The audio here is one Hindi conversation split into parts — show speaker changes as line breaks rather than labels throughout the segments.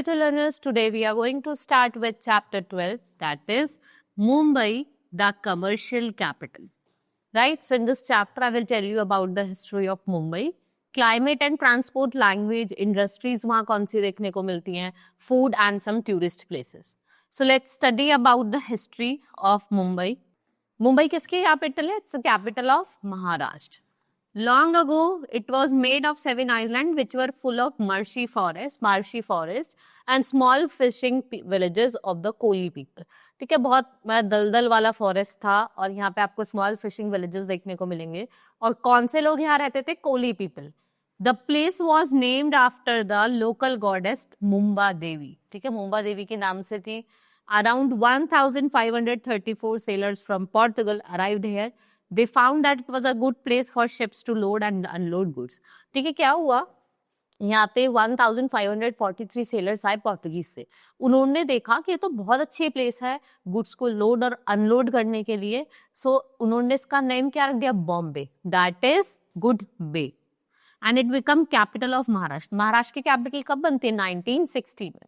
little learners, today we are going to start with chapter 12, that is Mumbai, the commercial capital. Right? So in this chapter, I will tell you about the history of Mumbai, climate and transport, language, industries वहाँ कौन सी देखने को मिलती हैं, food and some tourist places. So let's study about the history of Mumbai. Mumbai किसकी capital है? It's the capital of Maharashtra. Long ago, it was made of 7 islands which were full of marshy forest, and small fishing villages of the Koli people. ठीक है, बहुत दलदल वाला फॉरेस्ट था और यहाँ पे आपको स्मॉल फिशिंग विलेजेस देखने को मिलेंगे. और कौन से लोग यहाँ रहते थे? Koli people. The place was named after the local goddess Mumba Devi. ठीक है, मुंबा देवी के नाम से थी. Around 1534 sailors from Portugal arrived here. They found that it was a good place for ships to load and unload goods. ठीक है, क्या हुआ? यहाँ पे 1543 सेलर्स आए पोर्तुगीज से. उन्होंने देखा कि ये तो बहुत अच्छी प्लेस है गुड्स को लोड और अनलोड करने के लिए. सो उन्होंने इसका नेम क्या रख दिया? Bombay. That is good bay. And it become capital of Maharashtra. Maharashtra की कैपिटल कब बनती है? 1960 में.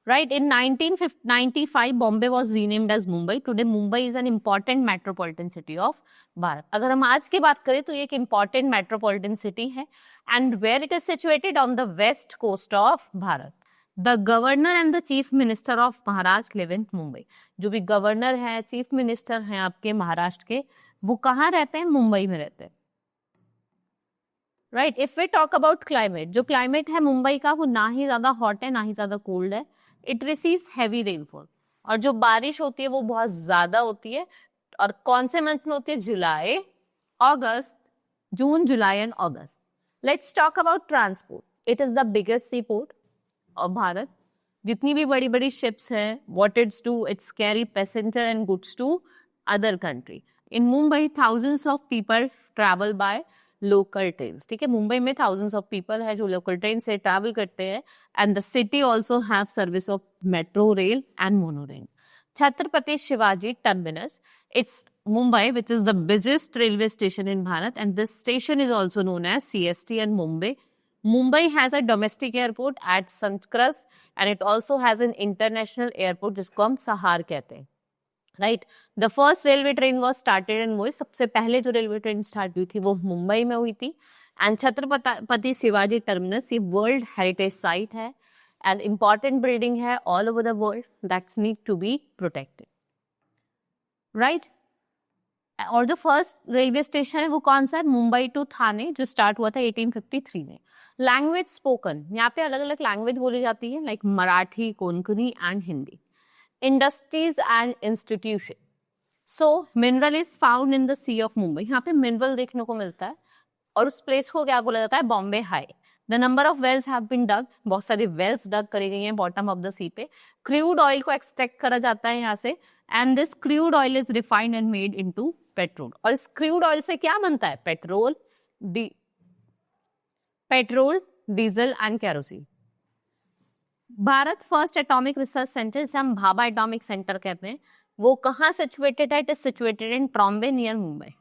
Right, in 1995, Bombay was renamed as Mumbai. Today, Mumbai is an important metropolitan city of Bharat. अगर हम आज की बात करें तो ये एक important metropolitan city है, and where it is situated on the west coast of Bharat. The governor and the chief minister of Maharashtra live in Mumbai. जो भी गवर्नर है, चीफ मिनिस्टर हैं आपके महाराष्ट्र के, वो कहाँ रहते हैं? मुंबई में रहते हैं. Right, if we talk about climate, जो climate है मुंबई का वो ना ही ज्यादा hot है ना ही ज्यादा cold है. It receives heavy rainfall. और जो बारिश होती है वो बहुत ज्यादा होती है. और कौन से मंथ में होती है? July, August, June, July and August. Let's talk about transport. It is the biggest sea port of Bharat. जितनी भी बड़ी बड़ी शिप्स हैं, what it's do, it's carry passenger and goods to other country. In Mumbai, thousands of people travel by local train. ठीक है, मुंबई में थाउजेंड्स ऑफ पीपल है जो लोकल ट्रेन से ट्रैवल करते हैं. And the city also have service of metro rail and monorail. Chhatrapati Shivaji terminus, it's Mumbai which is the biggest railway station in Bharat, and this station is also known as CST and Mumbai. Mumbai has a domestic airport at Santacruz, and it also has an international airport जिसको हम सहार कहते हैं. Right, the first railway train was started in Mumbai. सबसे पहले जो रेलवे ट्रेन स्टार्ट हुई थी वो मुंबई में हुई थी. एंड छत्रपति शिवाजी टर्मिनस ये वर्ल्ड हेरिटेज साइट है एंड इंपॉर्टेंट बिल्डिंग है all over the world that's need to be protected. Right, और जो फर्स्ट रेलवे स्टेशन है वो कौन सा है? मुंबई टू थाने, जो स्टार्ट हुआ था 1853 में. लैंग्वेज स्पोकन, यहाँ पे अलग अलग लैंग्वेज बोली जाती है like Marathi, Konkani and Hindi. Industries and institution. So mineral is found in the sea of Mumbai. यहाँ पे मिनरल देखने को मिलता है और उस प्लेस को क्या बोला जाता है? Bombay high. The number of wells have been dug. बहुत सारी वेल्स डग करी गई हैं बॉटम ऑफ द सी पे. क्रूड ऑयल को एक्सट्रैक्ट करा जाता है यहाँ से, and this crude oil is refined and made into petrol. और इस क्रूड ऑयल से क्या बनता है? Petrol, diesel and kerosene. Bharat first atomic research centre, जिसे हम भाभा एटॉमिक सेंटर कहते हैं, वो कहाँ सिचुएटेड है? It is situated in Trombay near Mumbai.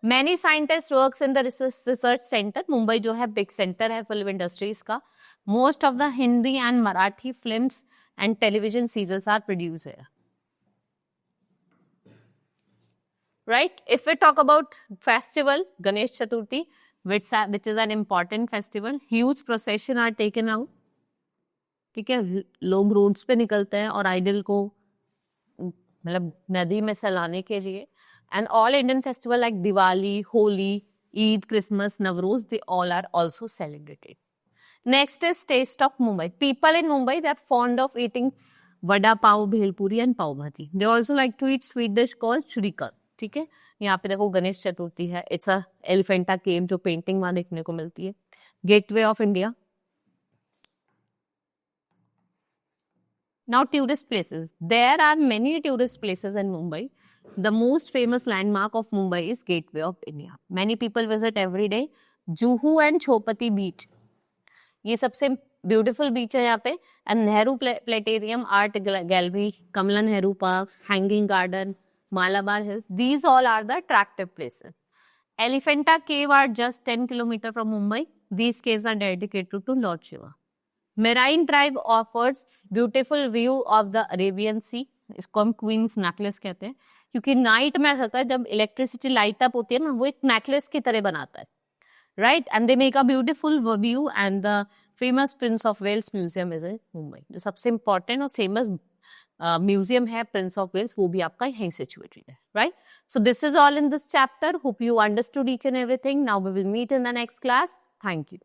Many scientist works in the research centre. Mumbai जो है बिग सेंटर है फिल्म इंडस्ट्रीज का. Most of the Hindi and Marathi films and television serials are produce here. Right, if we talk about festival, Ganesh Chaturthi, which is an important festival. Huge procession are taken out. ठीक है, लोग रोड्स पे निकलते हैं और आइडल को मतलब नदी में सलाने के लिए. And all Indian festival like Diwali, Holi, Eid, Christmas, Navroz, they all are also celebrated. Next is taste of Mumbai. People in Mumbai they are fond of eating vada pav, bhelpuri and pav bhaji. They also like to eat sweet dish called shrikhand. ठीक है, यहाँ पे देखो गणेश चतुर्थी है. इट्स अ एलिफेंटा केव जो पेंटिंग वहां देखने को मिलती है. Gateway of India. Now tourist places. There are many tourist places in Mumbai. The most famous landmark of Mumbai is Gateway of India. Many people visit every day. Juhu and Chopati Beach. ये सबसे ब्यूटीफुल बीच है यहाँ पे. And Nehru planetarium, art gallery, Kamla Nehru park, hanging garden, Malabar Hills. These all are the attractive places. Elephanta Cave are just 10 kilometers from Mumbai. These caves are dedicated to Lord Shiva. Marine drive offers beautiful view of the Arabian sea, इसको हम क्वींस नेकलेस कहते हैं, क्योंकि नाइट में होता है जब इलेक्ट्रिसिटी लाइट अप होती है ना, वो एक नेकलेस की तरह बनाता है, right. And they make a beautiful view and the famous Prince of Wales museum is in Mumbai. जो सबसे इंपॉर्टेंट और फेमस म्यूजियम है प्रिंस ऑफ वेल्स, वो भी आपका यहीं सिचुएटेड है, right. So this is all in this chapter. Hope you understood each and everything. Now we will meet in the next class. Thank you.